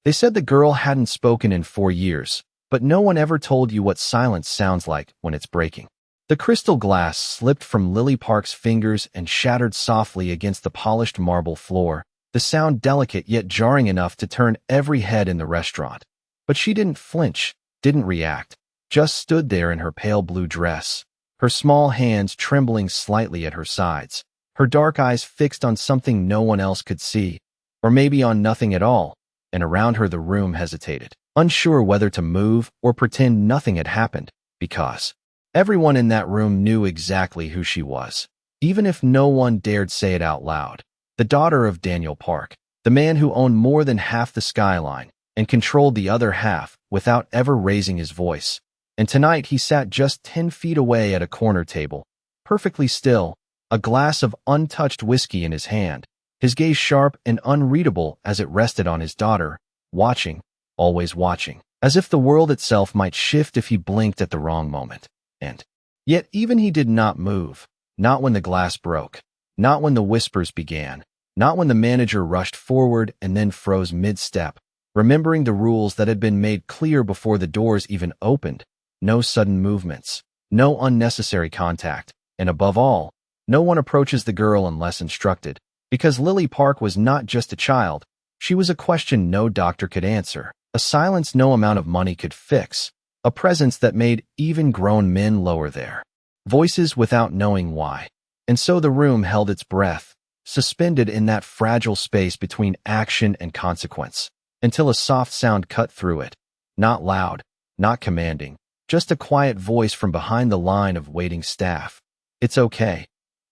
They said the girl hadn't spoken in 4 years, but no one ever told you what silence sounds like when it's breaking. The crystal glass slipped from Lily Park's fingers and shattered softly against the polished marble floor, the sound delicate yet jarring enough to turn every head in the restaurant. But she didn't flinch, didn't react, just stood there in her pale blue dress, her small hands trembling slightly at her sides, her dark eyes fixed on something no one else could see, or maybe on nothing at all, and around her the room hesitated, unsure whether to move or pretend nothing had happened, because everyone in that room knew exactly who she was, even if no one dared say it out loud. The daughter of Daniel Park, the man who owned more than half the skyline and controlled the other half without ever raising his voice. And tonight he sat just 10 feet away at a corner table, perfectly still, a glass of untouched whiskey in his hand, his gaze sharp and unreadable as it rested on his daughter, watching, always watching, as if the world itself might shift if he blinked at the wrong moment. And yet even he did not move, not when the glass broke, not when the whispers began, not when the manager rushed forward and then froze mid-step, remembering the rules that had been made clear before the doors even opened. No sudden movements, no unnecessary contact, and above all, no one approaches the girl unless instructed, because Lily Park was not just a child, she was a question no doctor could answer, a silence no amount of money could fix, a presence that made even grown men lower their voices without knowing why. And so the room held its breath, suspended in that fragile space between action and consequence, until a soft sound cut through it, not loud, not commanding, just a quiet voice from behind the line of waiting staff. "It's okay."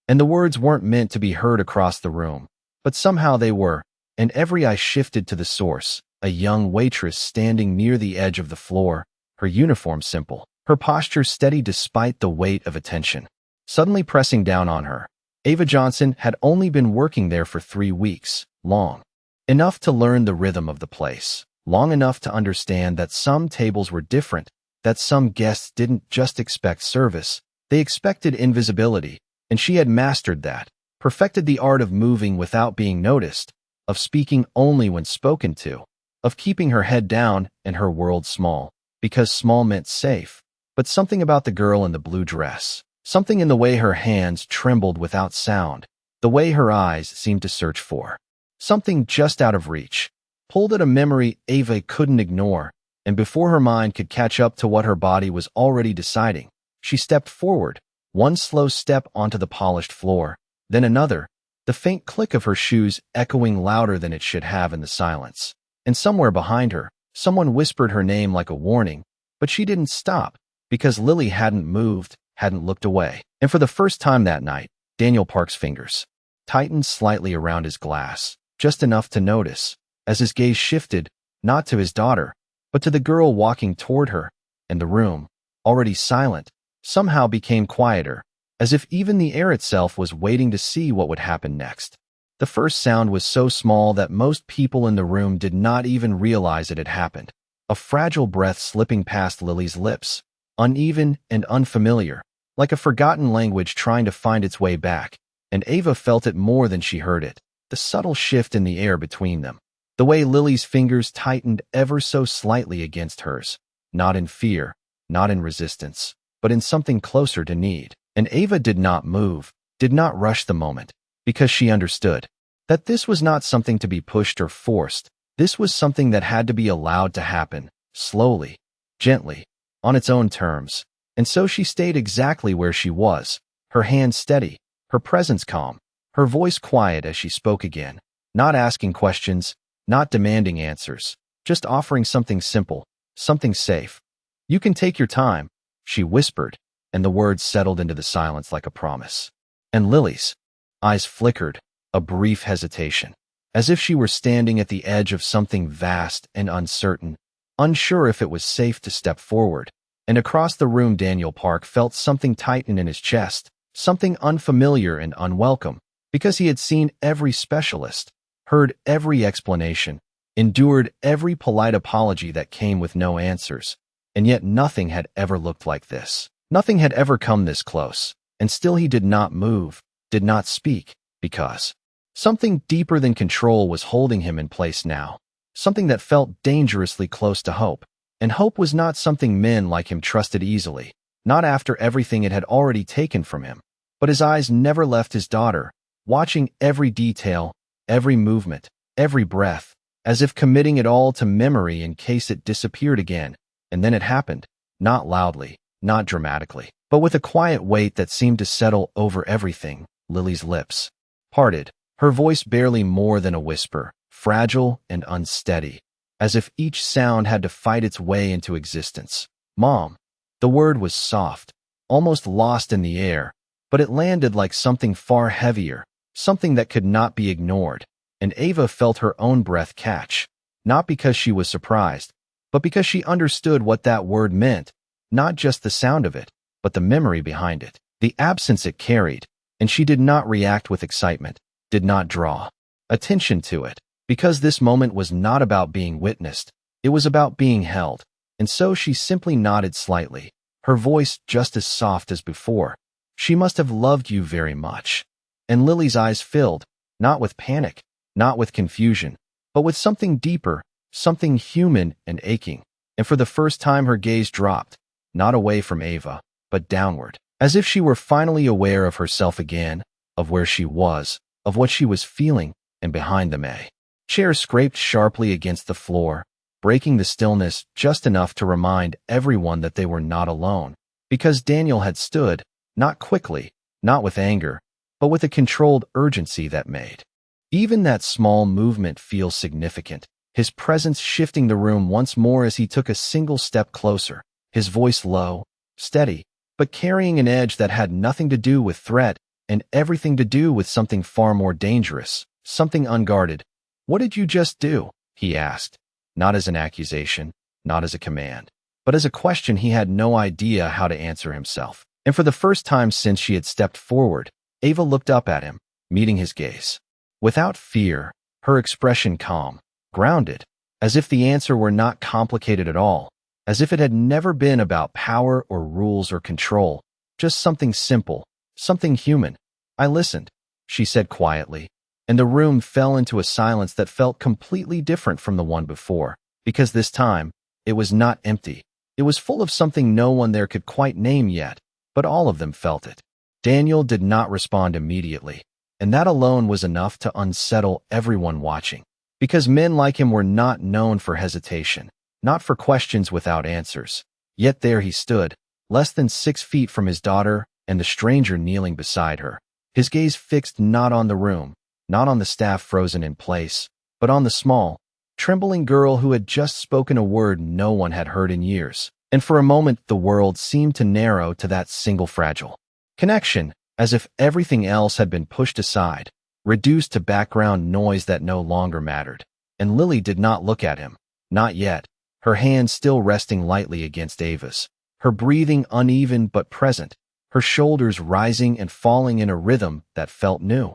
And the words weren't meant to be heard across the room, but somehow they were, and every eye shifted to the source, a young waitress standing near the edge of the floor, her uniform simple, her posture steady despite the weight of attention. Suddenly pressing down on her, Ava Johnson had only been working there for 3 weeks, long enough to learn the rhythm of the place, long enough to understand that some tables were different, that some guests didn't just expect service, they expected invisibility, and she had mastered that, perfected the art of moving without being noticed, of speaking only when spoken to, of keeping her head down and her world small, because small meant safe. But something about the girl in the blue dress, something in the way her hands trembled without sound, the way her eyes seemed to search for something just out of reach, pulled at a memory Ava couldn't ignore, and before her mind could catch up to what her body was already deciding, she stepped forward, one slow step onto the polished floor, then another, the faint click of her shoes echoing louder than it should have in the silence. And somewhere behind her, someone whispered her name like a warning, but she didn't stop, because Lily hadn't moved, hadn't looked away. And for the first time that night, Daniel Park's fingers tightened slightly around his glass, just enough to notice, as his gaze shifted, not to his daughter, but to the girl walking toward her, and the room, already silent, somehow became quieter, as if even the air itself was waiting to see what would happen next. The first sound was so small that most people in the room did not even realize it had happened. A fragile breath slipping past Lily's lips, uneven and unfamiliar, like a forgotten language trying to find its way back, and Ava felt it more than she heard it, the subtle shift in the air between them, the way Lily's fingers tightened ever so slightly against hers, not in fear, not in resistance, but in something closer to need. And Ava did not move, did not rush the moment, because she understood that this was not something to be pushed or forced. This was something that had to be allowed to happen, slowly, gently, on its own terms. And so she stayed exactly where she was, her hands steady, her presence calm, her voice quiet as she spoke again, not asking questions, not demanding answers, just offering something simple, something safe. "You can take your time," she whispered, and the words settled into the silence like a promise. And Lily's eyes flickered, a brief hesitation, as if she were standing at the edge of something vast and uncertain, unsure if it was safe to step forward. And across the room Daniel Park felt something tighten in his chest, something unfamiliar and unwelcome, because he had seen every specialist, heard every explanation, endured every polite apology that came with no answers, and yet nothing had ever looked like this. Nothing had ever come this close, and still he did not move, did not speak, because something deeper than control was holding him in place now, something that felt dangerously close to hope. And hope was not something men like him trusted easily, not after everything it had already taken from him. But his eyes never left his daughter, watching every detail, every movement, every breath, as if committing it all to memory in case it disappeared again. And then it happened, not loudly, not dramatically, but with a quiet weight that seemed to settle over everything. Lily's lips parted, her voice barely more than a whisper, fragile and unsteady, as if each sound had to fight its way into existence. Mom. The word was soft, almost lost in the air, but it landed like something far heavier, something that could not be ignored. And Ava felt her own breath catch, not because she was surprised, but because she understood what that word meant, not just the sound of it, but the memory behind it, the absence it carried. And she did not react with excitement, did not draw attention to it, because this moment was not about being witnessed, it was about being held. And so she simply nodded slightly, her voice just as soft as before. She must have loved you very much. And Lily's eyes filled, not with panic, not with confusion, but with something deeper, something human and aching. And for the first time her gaze dropped, not away from Ava, but downward, as if she were finally aware of herself again, of where she was, of what she was feeling. And behind them a chair scraped sharply against the floor, breaking the stillness just enough to remind everyone that they were not alone, because Daniel had stood, not quickly, not with anger, but with a controlled urgency that made even that small movement feel significant, his presence shifting the room once more as he took a single step closer, his voice low, steady, but carrying an edge that had nothing to do with threat and everything to do with something far more dangerous, something unguarded. "What did you just do?" he asked, not as an accusation, not as a command, but as a question he had no idea how to answer himself. And for the first time since she had stepped forward, Ava looked up at him, meeting his gaze. Without fear, her expression calm, grounded, as if the answer were not complicated at all, as if it had never been about power or rules or control, just something simple, something human. "I listened," she said quietly, and the room fell into a silence that felt completely different from the one before, because this time, it was not empty. It was full of something no one there could quite name yet, but all of them felt it. Daniel did not respond immediately, and that alone was enough to unsettle everyone watching, because men like him were not known for hesitation, not for questions without answers. Yet there he stood, less than 6 feet from his daughter and the stranger kneeling beside her, his gaze fixed not on the room, not on the staff frozen in place, but on the small, trembling girl who had just spoken a word no one had heard in years. And for a moment the world seemed to narrow to that single fragile connection, as if everything else had been pushed aside, reduced to background noise that no longer mattered. And Lily did not look at him, not yet, her hand still resting lightly against Ava's, her breathing uneven but present, her shoulders rising and falling in a rhythm that felt new,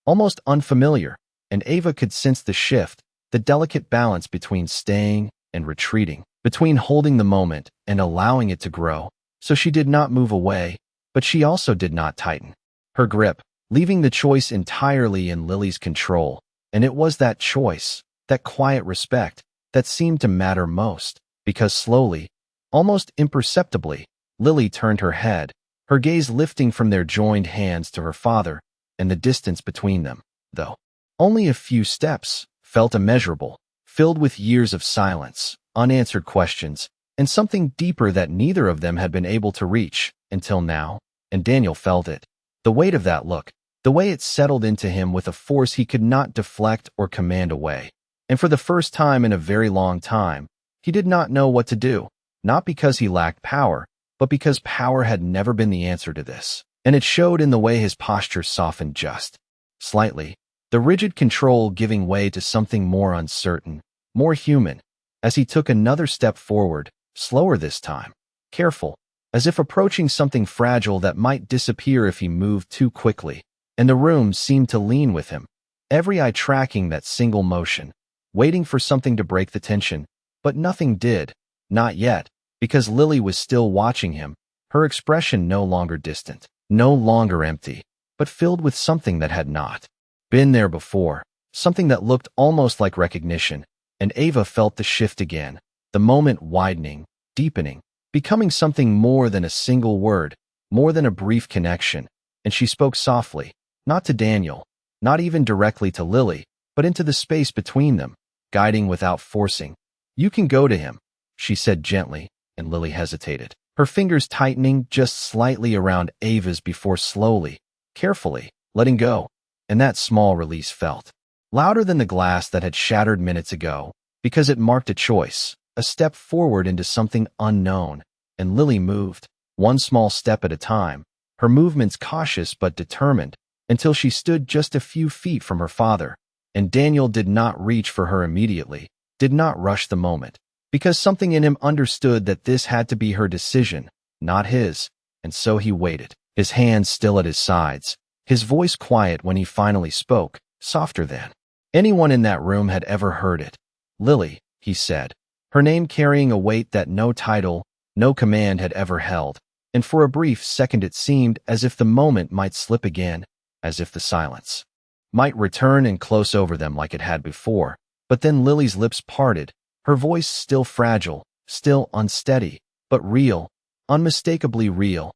almost unfamiliar. And Ava could sense the shift, the delicate balance between staying and retreating, between holding the moment and allowing it to grow. So she did not move away, but she also did not tighten her grip, leaving the choice entirely in Lily's control. And it was that choice, that quiet respect, that seemed to matter most, because slowly, almost imperceptibly, Lily turned her head, her gaze lifting from their joined hands to her father, and the distance between them, though only a few steps, felt immeasurable, filled with years of silence, unanswered questions, and something deeper that neither of them had been able to reach until now. And Daniel felt it, the weight of that look, the way it settled into him with a force he could not deflect or command away. And for the first time in a very long time, he did not know what to do, not because he lacked power, but because power had never been the answer to this. And it showed in the way his posture softened just slightly, the rigid control giving way to something more uncertain, more human, as he took another step forward, slower this time, careful, as if approaching something fragile that might disappear if he moved too quickly. And the room seemed to lean with him, every eye tracking that single motion, waiting for something to break the tension. But nothing did, not yet, because Lily was still watching him, her expression no longer distant, no longer empty, but filled with something that had not been there before, something that looked almost like recognition, And Ava felt the shift again, the moment widening, deepening, becoming something more than a single word, more than a brief connection. And she spoke softly, not to Daniel, not even directly to Lily, but into the space between them, guiding without forcing. "You can go to him," she said gently, and Lily hesitated, her fingers tightening just slightly around Ava's before slowly, carefully, letting go. And that small release felt louder than the glass that had shattered minutes ago, because it marked a choice, a step forward into something unknown. And Lily moved, one small step at a time, her movements cautious but determined, until she stood just a few feet from her father. And Daniel did not reach for her immediately, did not rush the moment, because something in him understood that this had to be her decision, not his. And so he waited, his hands still at his sides, his voice quiet when he finally spoke, softer than anyone in that room had ever heard it. "Lily," he said, her name carrying a weight that no title, no command had ever held. And for a brief second it seemed as if the moment might slip again, as if the silence might return and close over them like it had before. But then Lily's lips parted, her voice still fragile, still unsteady, but real, unmistakably real.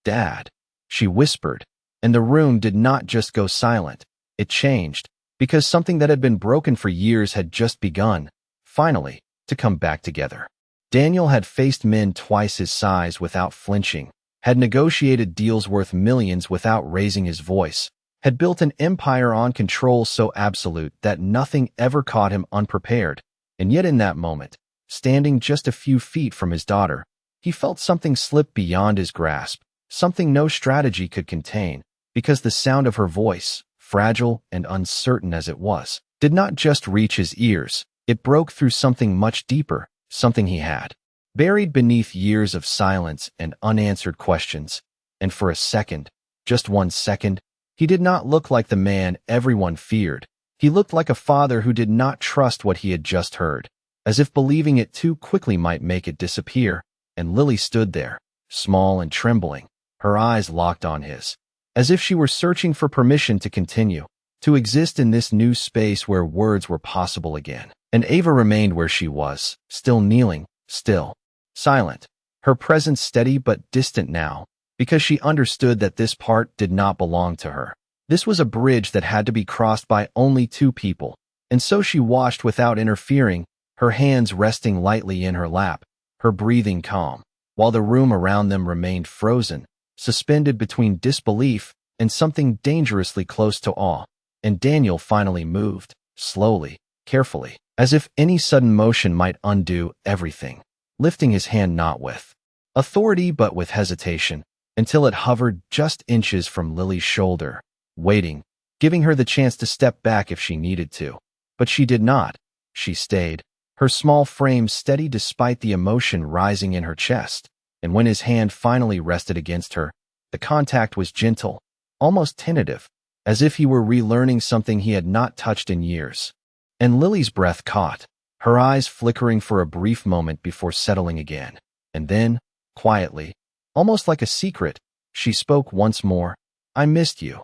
"Dad," she whispered, and the room did not just go silent, it changed, because something that had been broken for years had just begun, finally, to come back together. Daniel had faced men twice his size without flinching, had negotiated deals worth millions without raising his voice, had built an empire on control so absolute that nothing ever caught him unprepared. And yet in that moment, standing just a few feet from his daughter, he felt something slip beyond his grasp, something no strategy could contain, because the sound of her voice, fragile and uncertain as it was, did not just reach his ears, it broke through something much deeper, something he had buried beneath years of silence and unanswered questions. And for a second, just 1 second, he did not look like the man everyone feared. He looked like a father who did not trust what he had just heard, as if believing it too quickly might make it disappear. And Lily stood there, small and trembling, her eyes locked on his, as if she were searching for permission to continue, to exist in this new space where words were possible again. And Ava remained where she was, still kneeling, still silent, her presence steady but distant now, because she understood that this part did not belong to her. This was a bridge that had to be crossed by only two people, and so she watched without interfering, her hands resting lightly in her lap, her breathing calm, while the room around them remained frozen, suspended between disbelief and something dangerously close to awe. And Daniel finally moved, slowly, carefully, as if any sudden motion might undo everything, lifting his hand not with authority but with hesitation, until it hovered just inches from Lily's shoulder, waiting, giving her the chance to step back if she needed to. But she did not. She stayed, her small frame steady despite the emotion rising in her chest. And when his hand finally rested against her, the contact was gentle, almost tentative, as if he were relearning something he had not touched in years. And Lily's breath caught, her eyes flickering for a brief moment before settling again. And then, quietly, almost like a secret, she spoke once more. "I missed you."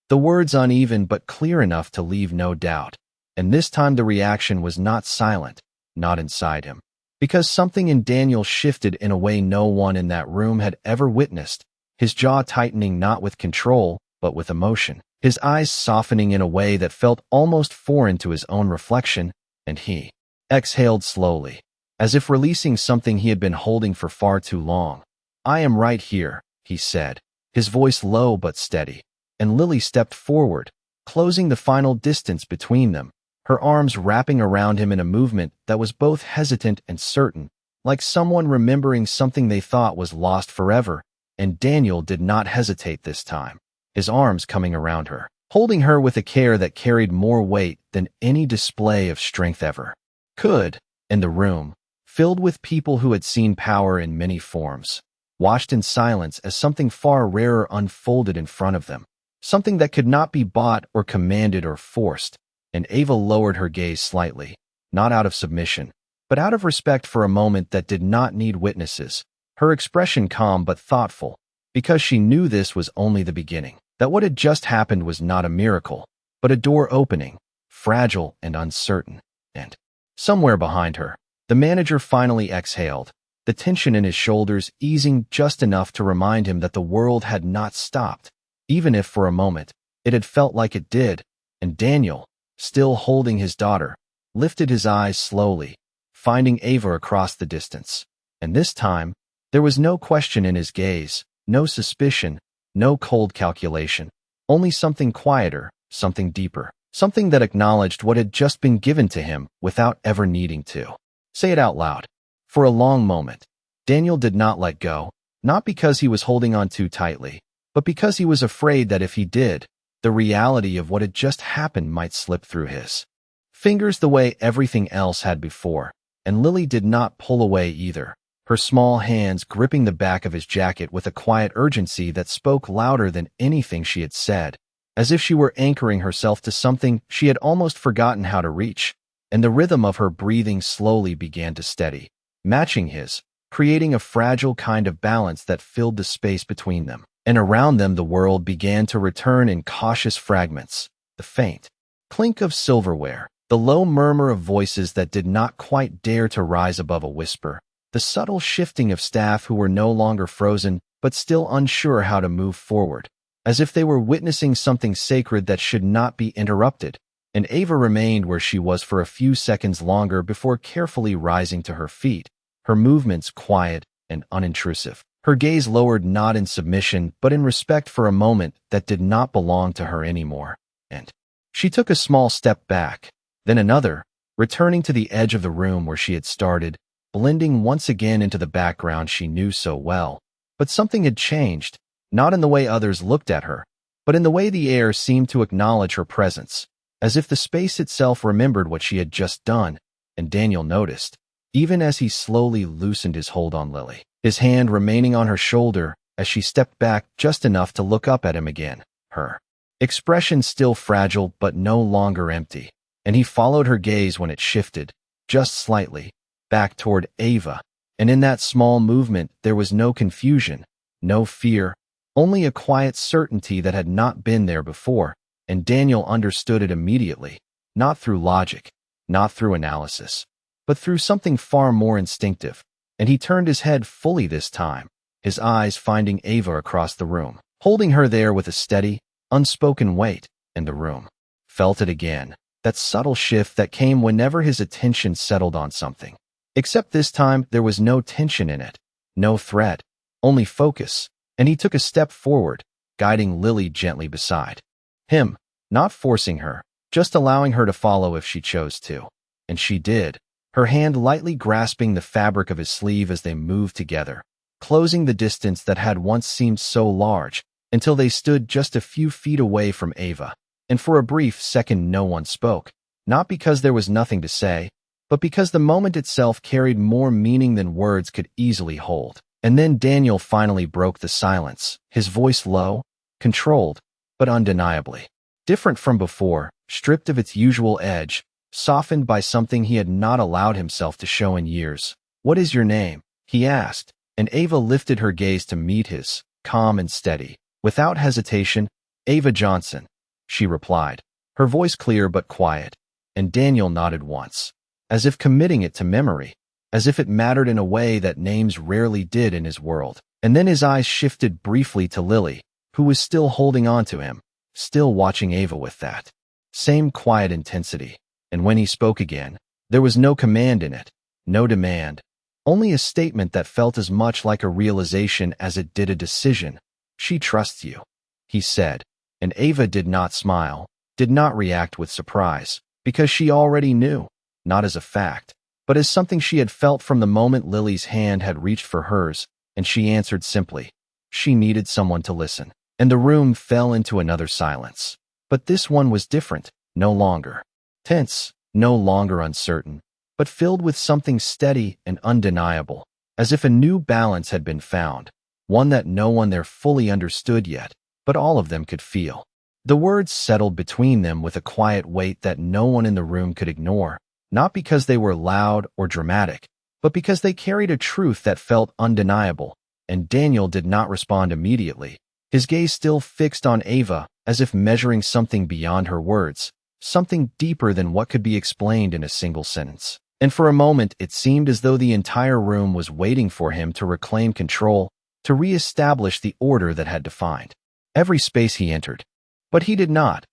The words uneven but clear enough to leave no doubt. And this time the reaction was not silent, not inside him, because something in Daniel shifted in a way no one in that room had ever witnessed, his jaw tightening not with control, but with emotion, his eyes softening in a way that felt almost foreign to his own reflection, and he exhaled slowly, as if releasing something he had been holding for far too long. "I am right here," he said, his voice low but steady. And Lily stepped forward, closing the final distance between them, her arms wrapping around him in a movement that was both hesitant and certain, like someone remembering something they thought was lost forever. And Daniel did not hesitate this time, his arms coming around her, holding her with a care that carried more weight than any display of strength ever could. And the room, filled with people who had seen power in many forms, watched in silence as something far rarer unfolded in front of them, something that could not be bought or commanded or forced. And Ava lowered her gaze slightly, not out of submission, but out of respect for a moment that did not need witnesses, her expression calm but thoughtful, because she knew this was only the beginning, that what had just happened was not a miracle, but a door opening, fragile and uncertain. And Somewhere behind her, the manager finally exhaled, the tension in his shoulders easing just enough to remind him that the world had not stopped, even if for a moment it had felt like it did, and Daniel, still holding his daughter, lifted his eyes slowly, finding Ava across the distance. And this time, there was no question in his gaze, no suspicion, no cold calculation, only something quieter, something deeper, something that acknowledged what had just been given to him without ever needing to say it out loud. For a long moment, Daniel did not let go, not because he was holding on too tightly, but because he was afraid that if he did, the reality of what had just happened might slip through his fingers the way everything else had before. And Lily did not pull away either, her small hands gripping the back of his jacket with a quiet urgency that spoke louder than anything she had said, as if she were anchoring herself to something she had almost forgotten how to reach. And the rhythm of her breathing slowly began to steady, matching his, creating a fragile kind of balance that filled the space between them. And around them the world began to return in cautious fragments, the faint clink of silverware, the low murmur of voices that did not quite dare to rise above a whisper, the subtle shifting of staff who were no longer frozen but still unsure how to move forward, as if they were witnessing something sacred that should not be interrupted. And Ava remained where she was for a few seconds longer before carefully rising to her feet, her movements quiet and unintrusive, her gaze lowered not in submission but in respect for a moment that did not belong to her anymore. And she took a small step back, then another, returning to the edge of the room where she had started, blending once again into the background she knew so well. But something had changed, not in the way others looked at her, but in the way the air seemed to acknowledge her presence, as if the space itself remembered what she had just done. And Daniel noticed, even as he slowly loosened his hold on Lily, his hand remaining on her shoulder as she stepped back just enough to look up at him again, her expression still fragile but no longer empty. And he followed her gaze when it shifted, just slightly, back toward Ava. And in that small movement there was no confusion, no fear, only a quiet certainty that had not been there before. And Daniel understood it immediately, not through logic, not through analysis, but through something far more instinctive. And he turned his head fully this time, his eyes finding Ava across the room, holding her there with a steady, unspoken weight. And the room felt it again, that subtle shift that came whenever his attention settled on something. Except this time there was no tension in it, no threat, only focus. And he took a step forward, guiding Lily gently beside him, not forcing her, just allowing her to follow if she chose to. And she did, her hand lightly grasping the fabric of his sleeve as they moved together, closing the distance that had once seemed so large, until they stood just a few feet away from Ava. And for a brief second no one spoke, not because there was nothing to say, but because the moment itself carried more meaning than words could easily hold. And then Daniel finally broke the silence, his voice low, controlled, but undeniably different from before, stripped of its usual edge, softened by something he had not allowed himself to show in years. "What is your name?" he asked, and Ava lifted her gaze to meet his, calm and steady. Without hesitation, "Ava Johnson," she replied, her voice clear but quiet. And Daniel nodded once, as if committing it to memory, as if it mattered in a way that names rarely did in his world. And then his eyes shifted briefly to Lily, who was still holding on to him, still watching Ava with that same quiet intensity. And when he spoke again, there was no command in it, no demand, only a statement that felt as much like a realization as it did a decision. "She trusts you," he said, and Ava did not smile, did not react with surprise, because she already knew, not as a fact, but as something she had felt from the moment Lily's hand had reached for hers. And she answered simply, she needed someone to listen. And the room fell into another silence. But this one was different, no longer tense, no longer uncertain, but filled with something steady and undeniable, as if a new balance had been found, one that no one there fully understood yet, but all of them could feel. The words settled between them with a quiet weight that no one in the room could ignore, not because they were loud or dramatic, but because they carried a truth that felt undeniable. And Daniel did not respond immediately, his gaze still fixed on Ava, as if measuring something beyond her words, something deeper than what could be explained in a single sentence. And for a moment, it seemed as though the entire room was waiting for him to reclaim control, to re-establish the order that had defined every space he entered. But he did not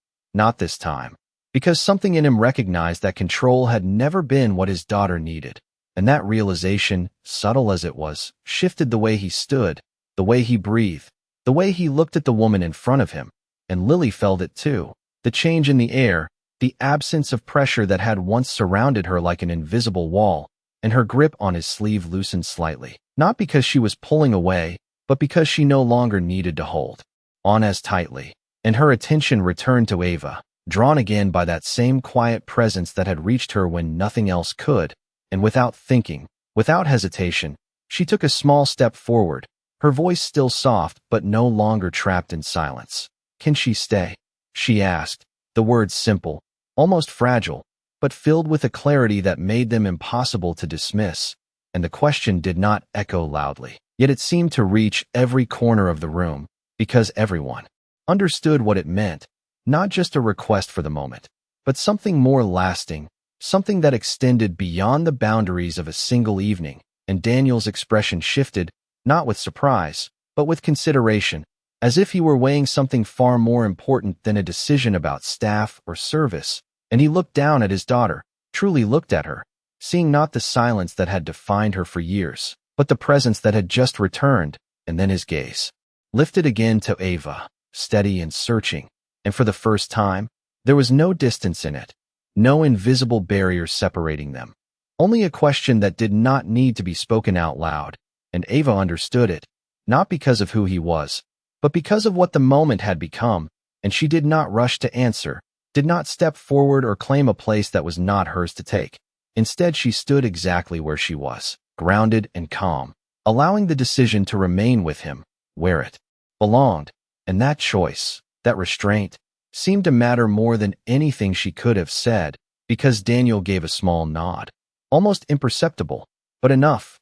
this time, because something in him recognized that control had never been what his daughter needed. And that realization, subtle as it was, shifted the way he stood, the way he breathed, the way he looked at the woman in front of him. And Lily felt it too. The change in the air, the absence of pressure that had once surrounded her like an invisible wall, and her grip on his sleeve loosened slightly. Not because she was pulling away, but because she no longer needed to hold on as tightly. And her attention returned to Ava, drawn again by that same quiet presence that had reached her when nothing else could. And without thinking, without hesitation, she took a small step forward, her voice still soft but no longer trapped in silence. "Can she stay?" she asked, the words simple, almost fragile, but filled with a clarity that made them impossible to dismiss. And the question did not echo loudly, yet it seemed to reach every corner of the room, because everyone understood what it meant, not just a request for the moment, but something more lasting, something that extended beyond the boundaries of a single evening. And Daniel's expression shifted, not with surprise, but with consideration, as if he were weighing something far more important than a decision about staff or service. And he looked down at his daughter, truly looked at her, seeing not the silence that had defined her for years, but the presence that had just returned. And then his gaze lifted again to Ava, steady and searching, and for the first time, there was no distance in it, no invisible barrier separating them. Only a question that did not need to be spoken out loud. And Ava understood it, not because of who he was, but because of what the moment had become. And she did not rush to answer, did not step forward or claim a place that was not hers to take. Instead, she stood exactly where she was, grounded and calm, allowing the decision to remain with him, where it belonged. And that choice, that restraint, seemed to matter more than anything she could have said, because Daniel gave a small nod, almost imperceptible, but enough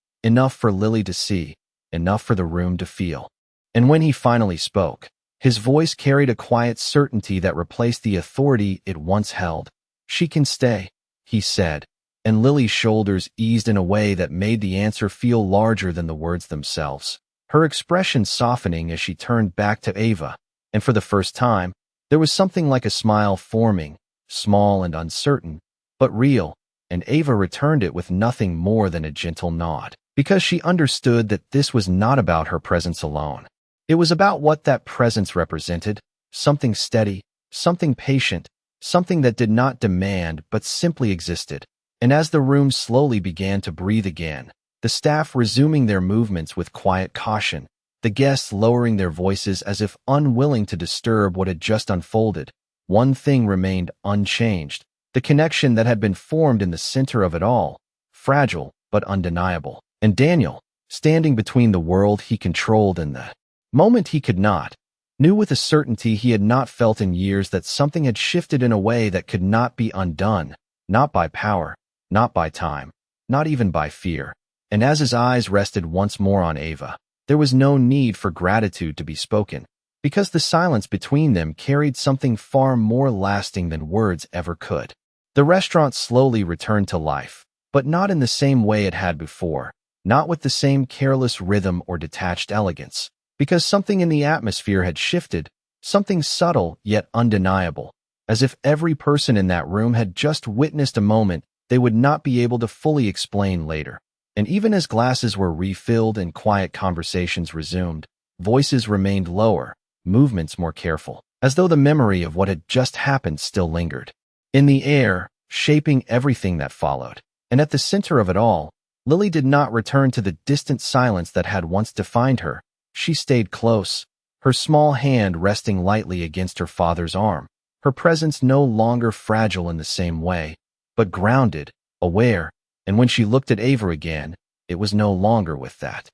for Lily to see, enough for the room to feel. And when he finally spoke, his voice carried a quiet certainty that replaced the authority it once held. "She can stay," he said, and Lily's shoulders eased in a way that made the answer feel larger than the words themselves, her expression softening as she turned back to Ava. And for the first time, there was something like a smile forming, small and uncertain, but real, and Ava returned it with nothing more than a gentle nod, because she understood that this was not about her presence alone. It was about what that presence represented, something steady, something patient, something that did not demand but simply existed. And as the room slowly began to breathe again, the staff resuming their movements with quiet caution, the guests lowering their voices as if unwilling to disturb what had just unfolded, one thing remained unchanged, the connection that had been formed in the center of it all, fragile but undeniable. And Daniel, standing between the world he controlled and the moment he could not, knew with a certainty he had not felt in years that something had shifted in a way that could not be undone, not by power, not by time, not even by fear. And as his eyes rested once more on Ava, there was no need for gratitude to be spoken, because the silence between them carried something far more lasting than words ever could. The restaurant slowly returned to life, but not in the same way it had before, not with the same careless rhythm or detached elegance, because something in the atmosphere had shifted, something subtle yet undeniable, as if every person in that room had just witnessed a moment they would not be able to fully explain later. And even as glasses were refilled and quiet conversations resumed, voices remained lower, movements more careful, as though the memory of what had just happened still lingered in the air, shaping everything that followed. And at the center of it all, Lily did not return to the distant silence that had once defined her. She stayed close, her small hand resting lightly against her father's arm, her presence no longer fragile in the same way, but grounded, aware. And when she looked at Ava again, it was no longer with that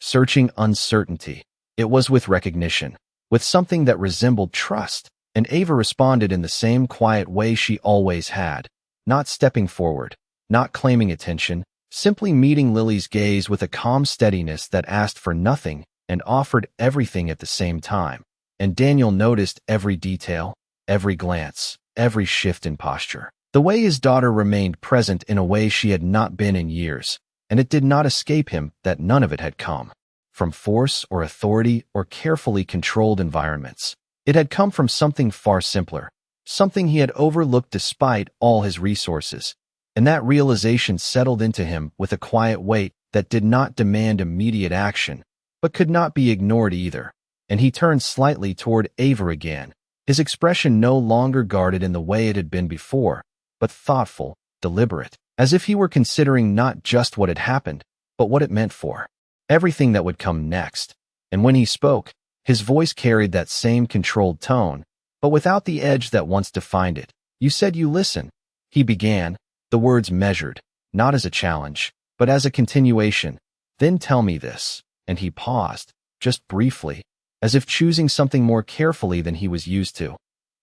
searching uncertainty. It was with recognition, with something that resembled trust. And Ava responded in the same quiet way she always had, not stepping forward, not claiming attention, simply meeting Lily's gaze with a calm steadiness that asked for nothing and offered everything at the same time. And Daniel noticed every detail, every glance, every shift in posture. The way his daughter remained present in a way she had not been in years, and it did not escape him that none of it had come from force or authority or carefully controlled environments. It had come from something far simpler, something he had overlooked despite all his resources, and that realization settled into him with a quiet weight that did not demand immediate action, but could not be ignored either. And he turned slightly toward Ava again, his expression no longer guarded in the way it had been before, but thoughtful, deliberate, as if he were considering not just what had happened, but what it meant for everything that would come next. And when he spoke, his voice carried that same controlled tone, but without the edge that once defined it. "You said you listen," he began, the words measured, not as a challenge, but as a continuation. "Then tell me this." And he paused, just briefly, as if choosing something more carefully than he was used to.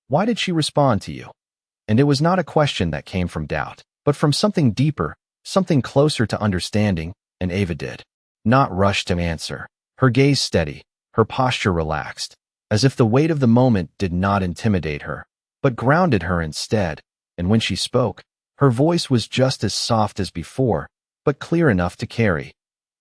"Why did she respond to you?" And it was not a question that came from doubt, but from something deeper, something closer to understanding, and Ava did not rush to answer, her gaze steady, her posture relaxed, as if the weight of the moment did not intimidate her, but grounded her instead. And when she spoke, her voice was just as soft as before, but clear enough to carry.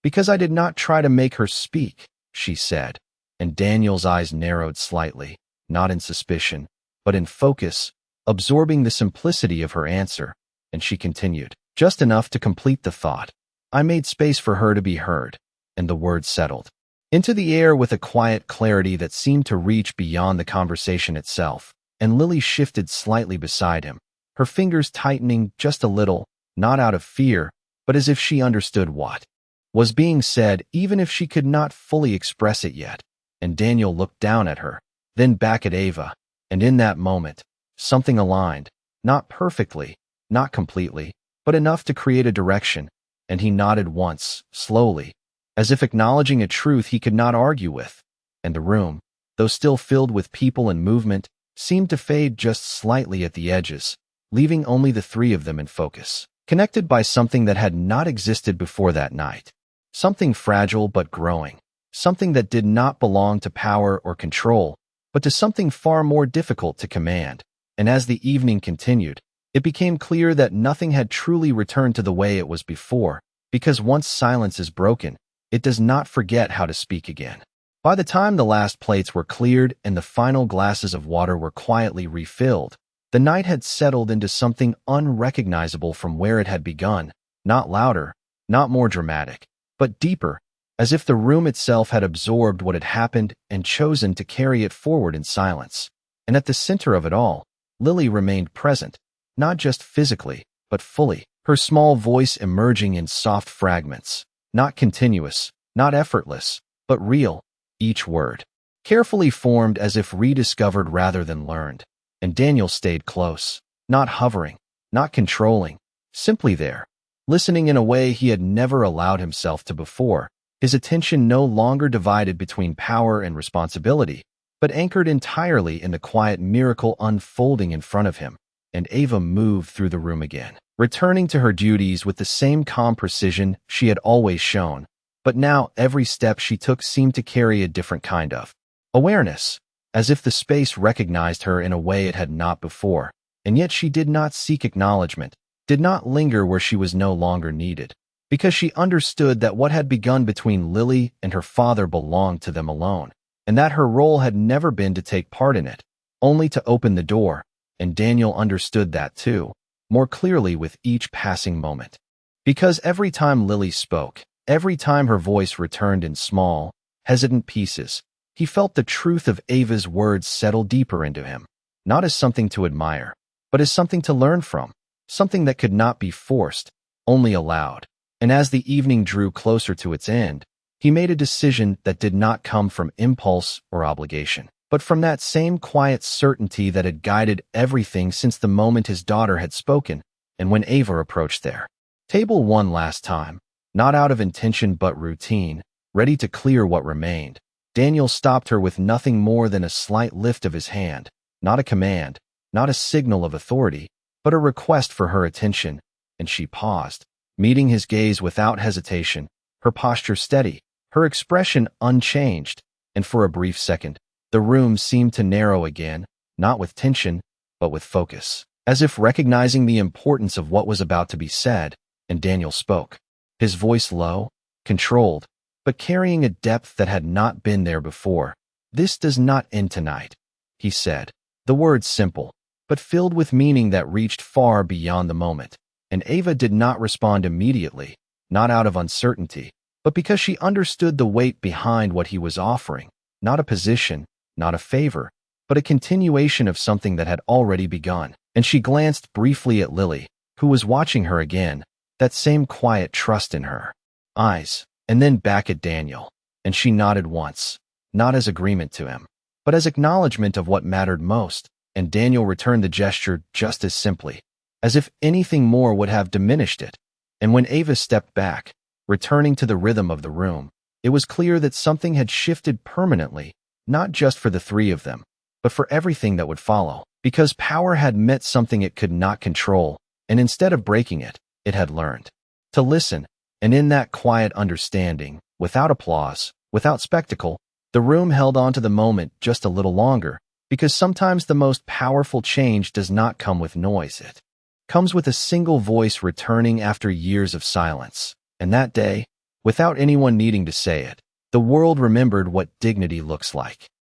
"Because I did not try to make her speak," she said, and Daniel's eyes narrowed slightly, not in suspicion, but in focus, absorbing the simplicity of her answer. And she continued, just enough to complete the thought. "I made space for her to be heard," and the words settled into the air with a quiet clarity that seemed to reach beyond the conversation itself. And Lily shifted slightly beside him, her fingers tightening just a little, not out of fear, but as if she understood what was being said, even if she could not fully express it yet. And Daniel looked down at her, then back at Ava, and in that moment, something aligned, not perfectly, not completely, but enough to create a direction. And he nodded once, slowly, as if acknowledging a truth he could not argue with. And the room, though still filled with people and movement, seemed to fade just slightly at the edges, leaving only the three of them in focus, connected by something that had not existed before that night. Something fragile but growing, something that did not belong to power or control, but to something far more difficult to command. And as the evening continued, it became clear that nothing had truly returned to the way it was before, because once silence is broken, it does not forget how to speak again. By the time the last plates were cleared and the final glasses of water were quietly refilled, the night had settled into something unrecognizable from where it had begun, not louder, not more dramatic, but deeper, as if the room itself had absorbed what had happened and chosen to carry it forward in silence. And at the center of it all, Lily remained present, not just physically, but fully, her small voice emerging in soft fragments, not continuous, not effortless, but real, each word carefully formed as if rediscovered rather than learned. And Daniel stayed close, not hovering, not controlling, simply there, listening in a way he had never allowed himself to before, his attention no longer divided between power and responsibility, but anchored entirely in the quiet miracle unfolding in front of him. And Ava moved through the room again, returning to her duties with the same calm precision she had always shown. But now every step she took seemed to carry a different kind of awareness, as if the space recognized her in a way it had not before. And yet she did not seek acknowledgement, did not linger where she was no longer needed, because she understood that what had begun between Lily and her father belonged to them alone, and that her role had never been to take part in it, only to open the door. And Daniel understood that too, more clearly with each passing moment. Because every time Lily spoke, every time her voice returned in small, hesitant pieces, he felt the truth of Ava's words settle deeper into him, not as something to admire, but as something to learn from, something that could not be forced, only allowed. And as the evening drew closer to its end, he made a decision that did not come from impulse or obligation, but from that same quiet certainty that had guided everything since the moment his daughter had spoken. And when Ava approached their table one last time, not out of intention but routine, ready to clear what remained, Daniel stopped her with nothing more than a slight lift of his hand, not a command, not a signal of authority, but a request for her attention. And she paused, meeting his gaze without hesitation, her posture steady, her expression unchanged. And for a brief second, the room seemed to narrow again, not with tension, but with focus. as if recognizing the importance of what was about to be said, and Daniel spoke. His voice low, controlled, but carrying a depth that had not been there before. "This does not end tonight," he said. The words simple, but filled with meaning that reached far beyond the moment. And Ava did not respond immediately, not out of uncertainty, but because she understood the weight behind what he was offering. Not a position, not a favor, but a continuation of something that had already begun. And she glanced briefly at Lily, who was watching her again, that same quiet trust in her eyes, and then back at Daniel. And she nodded once, not as agreement to him, but as acknowledgement of what mattered most. And Daniel returned the gesture just as simply, as if anything more would have diminished it. And when Ava stepped back, returning to the rhythm of the room, it was clear that something had shifted permanently, not just for the three of them, but for everything that would follow. Because power had met something it could not control, and instead of breaking it, it had learned to listen. And in that quiet understanding, without applause, without spectacle, the room held on to the moment just a little longer, because sometimes the most powerful change does not come with noise. It comes with a single voice returning after years of silence. And that day, without anyone needing to say it, the world remembered what dignity looks like.